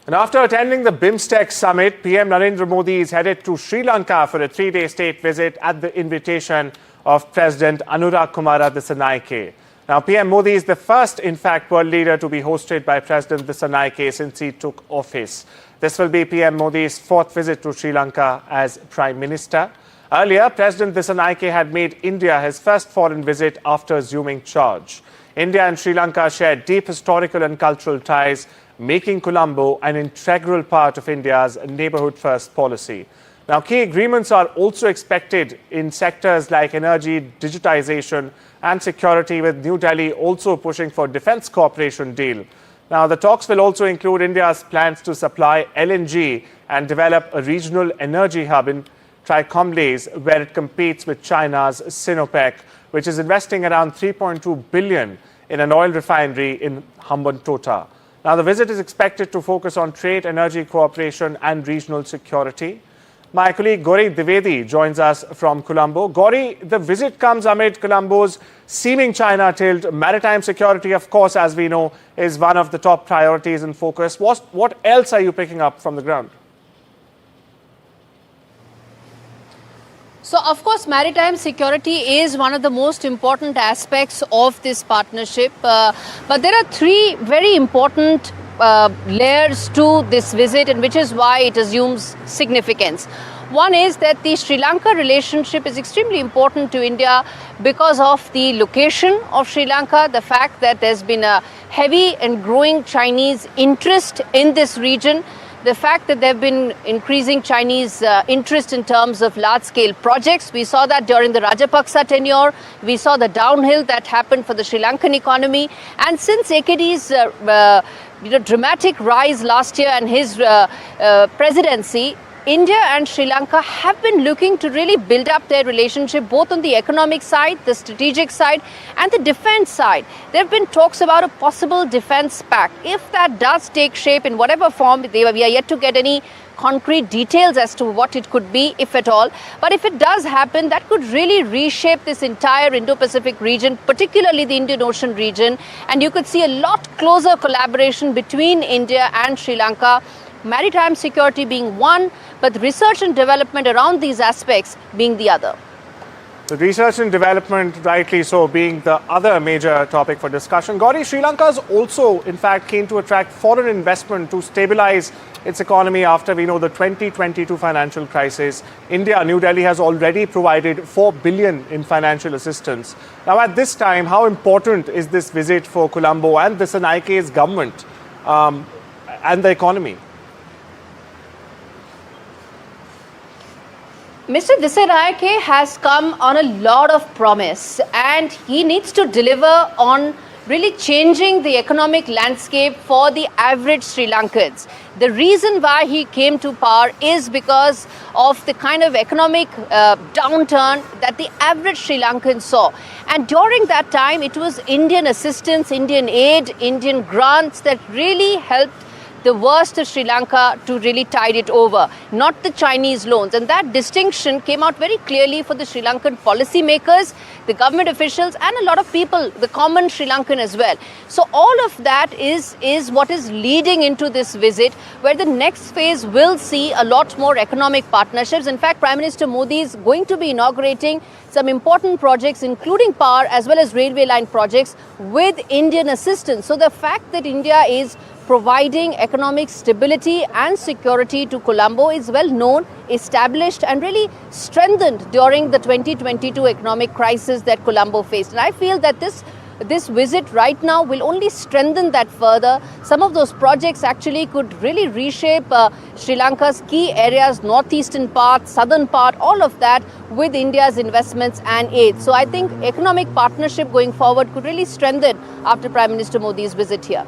And after attending the BIMSTEC Summit, PM Narendra Modi is headed to Sri Lanka for a 3-day state visit at the invitation of President Anura Kumara Disanayake. Now, PM Modi is the first, in fact, world leader to be hosted by President Dissanayake since he took office. This will be PM Modi's 4th visit to Sri Lanka as Prime Minister. Earlier, President Dissanayake had made India his first foreign visit after assuming charge. India and Sri Lanka share deep historical and cultural ties, making Colombo an integral part of India's neighbourhood first policy. Now, key agreements are also expected in sectors like energy, digitalisation and security, with New Delhi also pushing for defence cooperation deal. Now, the talks will also include India's plans to supply LNG and develop a regional energy hub in Trincomalee, where it competes with China's Sinopec, which is investing around $3.2 billion in an oil refinery in Hambantota. Now, the visit is expected to focus on trade, energy cooperation and regional security. My colleague Gaurie Dwivedi joins us from Colombo. Gaurie, the visit comes amid Colombo's seeming China tilt. Maritime security, of course, as we know, is one of the top priorities in focus. What else are you picking up from the ground? So, of course, maritime security is one of the most important aspects of this partnership. But there are three very important layers to this visit, and which is why it assumes significance. One is that the Sri Lanka relationship is extremely important to India because of the location of Sri Lanka, the fact that there's been a heavy and growing Chinese interest in this region, the fact that there have been increasing Chinese interest in terms of large-scale projects. We saw that during the Rajapaksa tenure. We saw the downhill that happened for the Sri Lankan economy. And since AKD's dramatic rise last year and his presidency, India and Sri Lanka have been looking to really build up their relationship both on the economic side, the strategic side and the defense side. There have been talks about a possible defense pact. If that does take shape in whatever form, we are yet to get any concrete details as to what it could be, if at all. But if it does happen, that could really reshape this entire Indo-Pacific region, particularly the Indian Ocean region. And you could see a lot closer collaboration between India and Sri Lanka, maritime security being one, but research and development around these aspects being the other. The research and development, rightly so, being the other major topic for discussion. Gaurie, Sri Lanka is also, in fact, keen to attract foreign investment to stabilize its economy after we know the 2022 financial crisis. India, New Delhi, has already provided $4 billion in financial assistance. Now, at this time, how important is this visit for Colombo and Disanayake's government and the economy? Mr. Dissanayake has come on a lot of promise, and he needs to deliver on really changing the economic landscape for the average Sri Lankans. The reason why he came to power is because of the kind of economic downturn that the average Sri Lankan saw. And during that time, it was Indian assistance, Indian aid, Indian grants that really helped the worst of Sri Lanka to really tide it over, not the Chinese loans. And that distinction came out very clearly for the Sri Lankan policymakers, the government officials and a lot of people, the common Sri Lankan as well. So all of that is what is leading into this visit, where the next phase will see a lot more economic partnerships. In fact, Prime Minister Modi is going to be inaugurating some important projects, including power as well as railway line projects, with Indian assistance. So the fact that India is providing economic stability and security to Colombo is well known, established and really strengthened during the 2022 economic crisis that Colombo faced. And I feel that this visit right now will only strengthen that further. Some of those projects actually could really reshape Sri Lanka's key areas, northeastern part, southern part, all of that with India's investments and aid. So I think economic partnership going forward could really strengthen after Prime Minister Modi's visit here.